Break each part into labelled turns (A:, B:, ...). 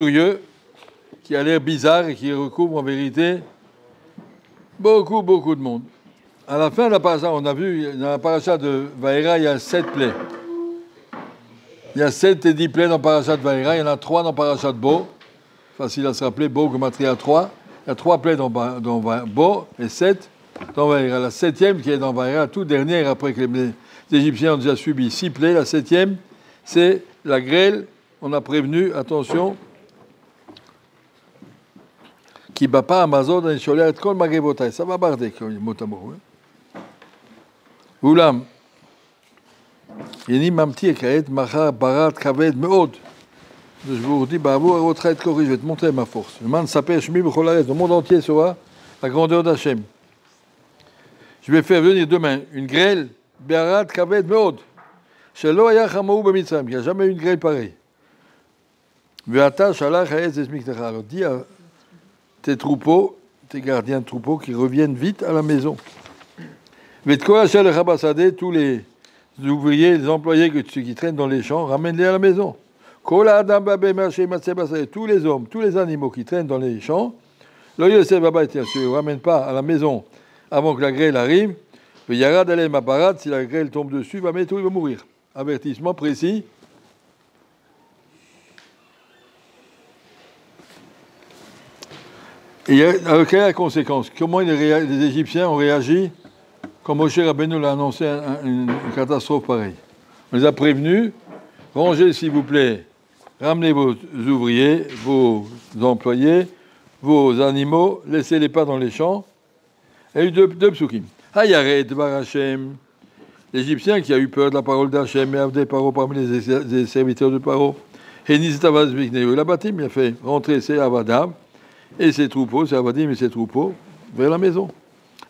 A: curieux, qui a l'air bizarre et qui recouvre en vérité beaucoup de monde. À la fin de la paracha, on a vu, dans la paracha de Vaïra, il y a 7 plaies. Il y a 7 et 10 plaies dans la paracha de Vaïra, il y en a 3 dans la paracha de Bo. Facile à se rappeler, Bo, Gematria 3. Il y a 3 plaies dans Bo et 7 dans Vaïra. La 7e qui est dans Vaïra, tout dernière, après que les Égyptiens ont déjà subi 6 plaies, la 7e, c'est la grêle. On a prévenu, attention, qui ne bat pas Amazon dans les cholères de Kol Magébotaï. Ça va barder, mot à mot. Oulam. Yeni mamti ekaet machar barat kaved meod. Je vous dis, Baabou, à votre aide, je vais te montrer ma force. Le monde s'appelle Shmi B'cholaret. Le monde entier saura la grandeur d'Hachem. Je vais faire venir demain une grêle, barat kaved meod. Shelo haya chamaou b'mitzrayim. Il n'y a jamais eu une grêle pareille. Ve'ata shalach ha'ez esmiktecha. Alors dis à tes troupeaux, tes gardiens de troupeaux, qui reviennent vite à la maison. Tous les ouvriers, les employés qui traînent dans les champs, ramène-les à la maison. Tous les hommes, tous les animaux qui traînent dans les champs, ne les ramène pas à la maison avant que la grêle arrive. Si la grêle tombe dessus, il va mourir. Avertissement précis. Et alors, quelle est la conséquence? Comment les Égyptiens ont réagi quand Moshe Rabbeinu l'a annoncé une catastrophe pareille? On les a prévenus, rangez s'il vous plaît, ramenez vos ouvriers, vos employés, vos animaux, laissez-les pas dans les champs. Il y a eu deux psukim. Hayaret Dvar Hashem, l'Égyptien qui a eu peur de la parole d'Hachem, et Avdei Paro parmi les serviteurs de Paro. Henizit Avaz Vikneu, il a fait rentrer ses Avadav et ses troupeaux, ses Avadim et ses troupeaux, vers la maison.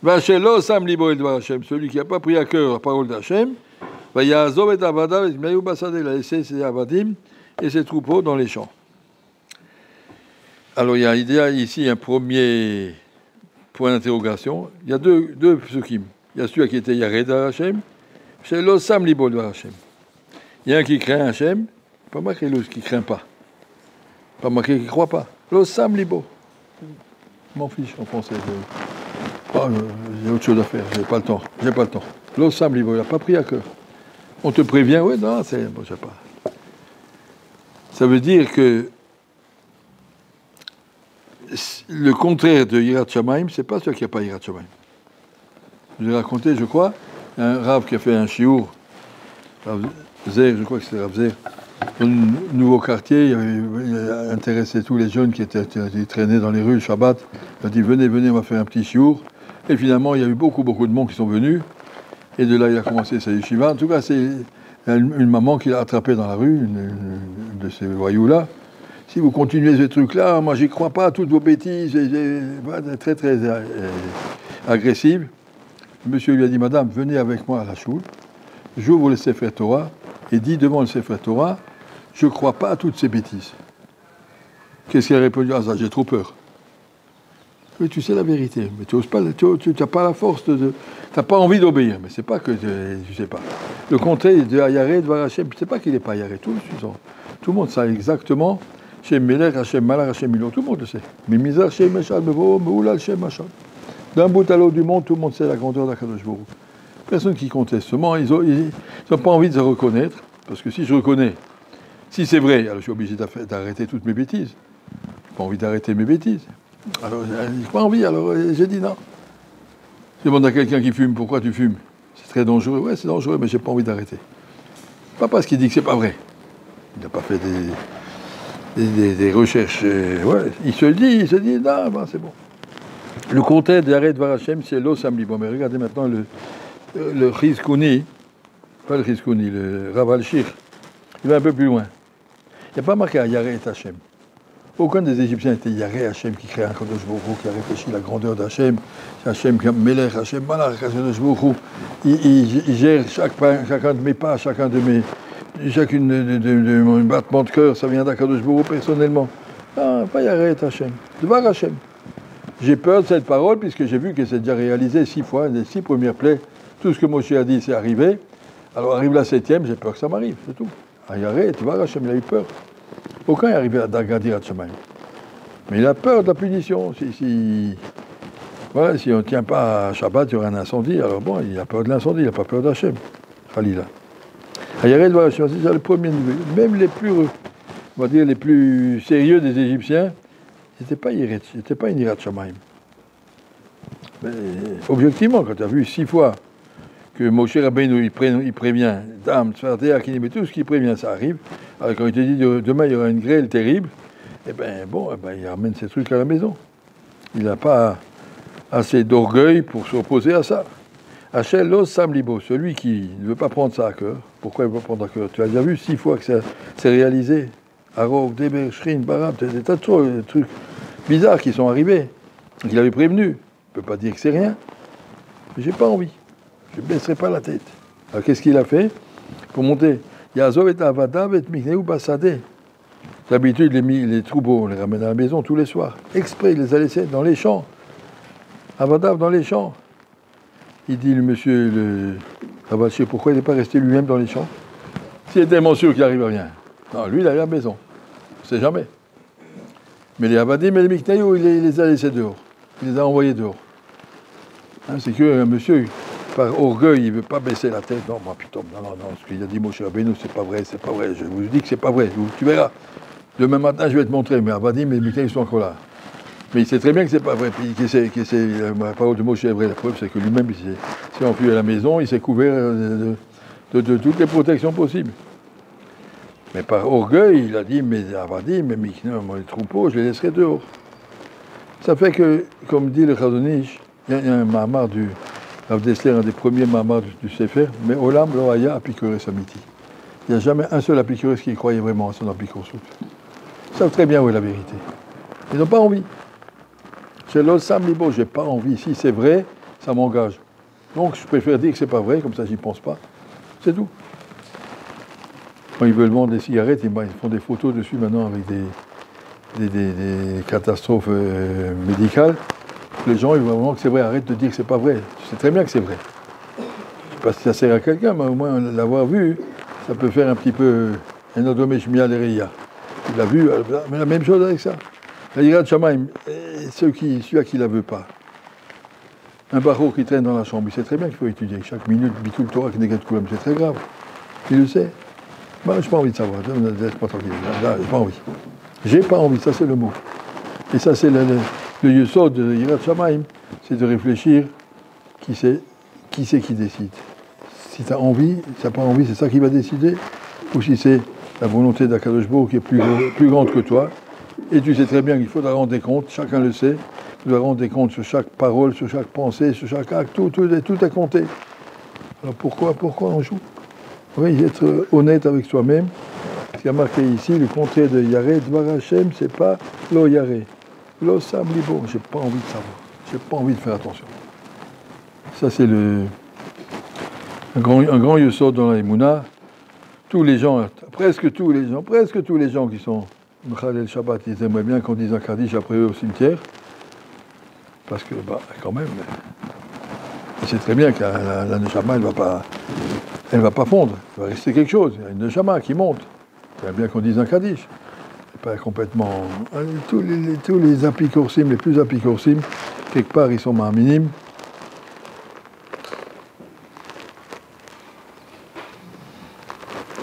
A: Vachelo Sam Libo Dvar Hashem, celui qui n'a pas pris à cœur la parole d'Hachem, il a laissé ses Avadim et ses troupeaux dans les champs. Alors il y a ici un premier point d'interrogation. Il y a deux psukim. Il y a celui qui était Yared Hashem, c'est l'Osam Libo Dvar Hashem. Il y a un qui craint Hashem, pas marqué l'autre qui ne craint pas. Pas marqué qui ne croit pas. L'Osam Libo. Je m'en fiche en français. J'ai autre chose à faire, j'ai pas le temps. L'Osam Libo, il n'a pas pris à cœur. On te prévient, oui, non, c'est bon, je sais pas. Ça veut dire que le contraire de Yirat Shamayim, c'est pas celui qui n'a pas Yirat Shamayim. Je vous ai raconté, je crois, un Rav qui a fait un chiour, Rav Zer, je crois que c'était Rav Zer, dans un nouveau quartier, il a intéressé tous les jeunes qui traînaient dans les rues le Shabbat. Il a dit, venez, on va faire un petit chiour. Et finalement, il y a eu beaucoup de monde qui sont venus. Et de là, il a commencé sa yeshiva. En tout cas, c'est une maman qui l'a attrapé dans la rue, une de ces voyous-là. Si vous continuez ce truc-là, moi, j'y crois pas à toutes vos bêtises. Très agressive. Le monsieur lui a dit, madame, venez avec moi à la choule. J'ouvre le Sefer Torah et dis devant le Sefer Torah, je ne crois pas à toutes ces bêtises. Qu'est-ce qu'elle a répondu? Ah, ça, j'ai trop peur. Oui, tu sais la vérité, mais tu n'as pas la force tu n'as pas envie d'obéir, mais c'est pas que tu ne sais pas. Le contraire de Yared Dvar Hashem, c'est pas qu'il n'est pas Yared, tout le monde sait exactement, Shem Melech, Hashem Malach, Hashem Milon, tout le monde le sait. Mais Mizar, Shem Meshad, Mevo, Meoulal, Shem Mashad. D'un bout à l'autre du monde, tout le monde sait la grandeur d'Akadosh Baruch. Personne qui conteste. Seulement, ils n'ont pas envie de se reconnaître, parce que si je reconnais, si c'est vrai, alors je suis obligé d'arrêter toutes mes bêtises. Je n'ai pas envie d'arrêter mes bêtises. Alors, j'ai pas envie, alors j'ai dit non. Je demande à quelqu'un qui fume, pourquoi tu fumes? C'est très dangereux. Ouais, c'est dangereux, mais j'ai pas envie d'arrêter. Pas parce qu'il dit que c'est pas vrai. Il n'a pas fait des recherches. Ouais, il se dit, non, ben, c'est bon. Le contraire de Yared Dvar Hashem, c'est l'Osam Libo. Mais regardez maintenant le Chizkouni, pas le Chizkouni, le Rav Al-Shir. Il va un peu plus loin. Il n'y a pas marqué à Yared Hashem. Aucun des Égyptiens était Yaré Hashem qui crée un Kadosh Baruch qui a réfléchi la grandeur d'Hachem. C'est Hachem qui a Melech, Hachem Malach, Kadosh Baruch. Il gère chacun de mes pas, chacune de mon battement de cœur, ça vient d'Akadosh Baruch personnellement. Ah, pas Yaré Hashem, Dvar Hashem. J'ai peur de cette parole puisque j'ai vu que c'est déjà réalisé 6 fois, les 6 premières plaies. Tout ce que Moshe a dit, c'est arrivé. Alors arrive la 7e, j'ai peur que ça m'arrive, c'est tout. Ah, Yaré, Dvar Hashem, il a eu peur. Aucun n'est arrivé à Dagadir Shamayim. Mais il a peur de la punition. Voilà, si on ne tient pas à Shabbat, il y aura un incendie. Alors bon, il a peur de l'incendie, il n'a pas peur d'Hachem. Khalila. Yared Varachem, c'est ça le premier niveau. Même les plus, on va dire, les plus sérieux des Égyptiens, c'était pas Yared, c'était pas une Yirat Shamayim. Mais objectivement, quand tu as vu 6 fois que Moshe Rabbeinu il prévient, Dam, Tzfardé, Akinim et tout ce qui prévient, ça arrive. Alors quand il te dit demain il y aura une grêle terrible, eh bien bon, il ramène ces trucs à la maison. Il n'a pas assez d'orgueil pour s'opposer à ça. Hachel Los Sam Libo, celui qui ne veut pas prendre ça à cœur. Pourquoi il ne veut pas prendre à cœur? Tu as déjà vu 6 fois que ça s'est réalisé. Arov, Deber, Shrin, Barab, des tas de trucs bizarres qui sont arrivés. Il avait prévenu. Il ne peut pas dire que c'est rien. Mais j'ai pas envie. Je ne baisserai pas la tête. Alors qu'est-ce qu'il a fait pour monter? Yazov et Avadav et Mikneu Bassadeh. D'habitude, les troupeaux, on les ramène à la maison tous les soirs. Exprès, il les a laissés dans les champs. Avadav dans les champs. Il dit, le monsieur, le Ravaché, pourquoi il n'est pas resté lui-même dans les champs? S'il est tellement sûr qu'il n'arrive à rien. Non, lui, il est à la maison. On ne sait jamais. Mais les Avadim et les Mikneu, il les a laissés dehors. Il les a envoyés dehors. Hein, c'est que monsieur, par orgueil, il ne veut pas baisser la tête. Non, moi, putain, non, ce qu'il a dit Moshe Rabbeinu, c'est pas vrai. Je vous dis que c'est pas vrai. Tu verras. Demain matin, je vais te montrer. Mais Avadim et les Mikneu, ils sont encore là. Mais il sait très bien que c'est pas vrai. Puis la parole de Moshe est vraie. La preuve, c'est que lui-même, il s'est enfui à la maison, il s'est couvert de toutes les protections possibles. Mais par orgueil, il a dit, mais Avadim, mais Mikneu, les troupeaux, je les laisserai dehors. Ça fait que, comme dit le Chazonish, il y a un mamar du Rav Dessler, un des premiers mamars du Sefer, mais Olam lo haya apikuros amiti. Il n'y a jamais un seul apikuros qui croyait vraiment à son apikuros. Ils savent très bien où est la vérité. Ils n'ont pas envie. Chez l'autre Sam Libo, j'ai pas envie. Si c'est vrai, ça m'engage. Donc je préfère dire que c'est pas vrai, comme ça j'y pense pas. C'est tout. Quand ils veulent vendre des cigarettes, ils font des photos dessus maintenant avec des catastrophes médicales. Les gens, ils voient vraiment que c'est vrai. Arrête de dire que c'est pas vrai. Tu sais très bien que c'est vrai. Je sais pas si ça sert à quelqu'un, mais au moins l'avoir vu, ça peut faire un petit peu un odomeshmia lereya. Il l'a vu, mais la même chose avec ça. La Yirat Shamayim, celui à qui la veut pas. Un barreau qui traîne dans la chambre, il sait très bien qu'il faut étudier. Chaque minute, bitul Torah, Knegat Kulam, c'est très grave. Il le sait. Moi, je n'ai pas envie de savoir. Laisse pas tranquille. Là, j'ai pas envie. J'ai pas envie, ça c'est le mot. Et ça c'est le yesod de Yirat Shamayim, c'est de réfléchir qui c'est qui décide. Si tu as envie, si tu n'as pas envie, c'est ça qui va décider, ou si c'est la volonté d'Akadosh Baruch qui est plus grande que toi, et tu sais très bien qu'il faudra rendre des comptes, chacun le sait, tu dois rendre des comptes sur chaque parole, sur chaque pensée, sur chaque acte, tout est compté. Alors pourquoi on joue? Oui, être honnête avec soi-même. Ce qui a marqué ici, le contraire de Yared Dvar Hashem, c'est pas Lo Yaré. Lo Sam Libo, j'ai pas envie de savoir. J'ai pas envie de faire attention. Ça, c'est un grand yesod dans la Emouna. Tous les gens, presque tous les gens qui sont Mechalel Shabbat, ils aimeraient bien qu'on dise un Kaddish après eux au cimetière. Parce que, quand même, c'est très bien que la Neshama, elle va pas fondre. Il va rester quelque chose. Il y a une Neshama qui monte. C'est bien qu'on dise un Kaddish. C'est pas complètement. Tous les apikorsim, les plus apikorsim, quelque part, ils sont minimes.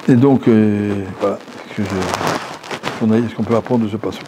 A: Et donc, voilà ce qu'on peut apprendre de ce passage.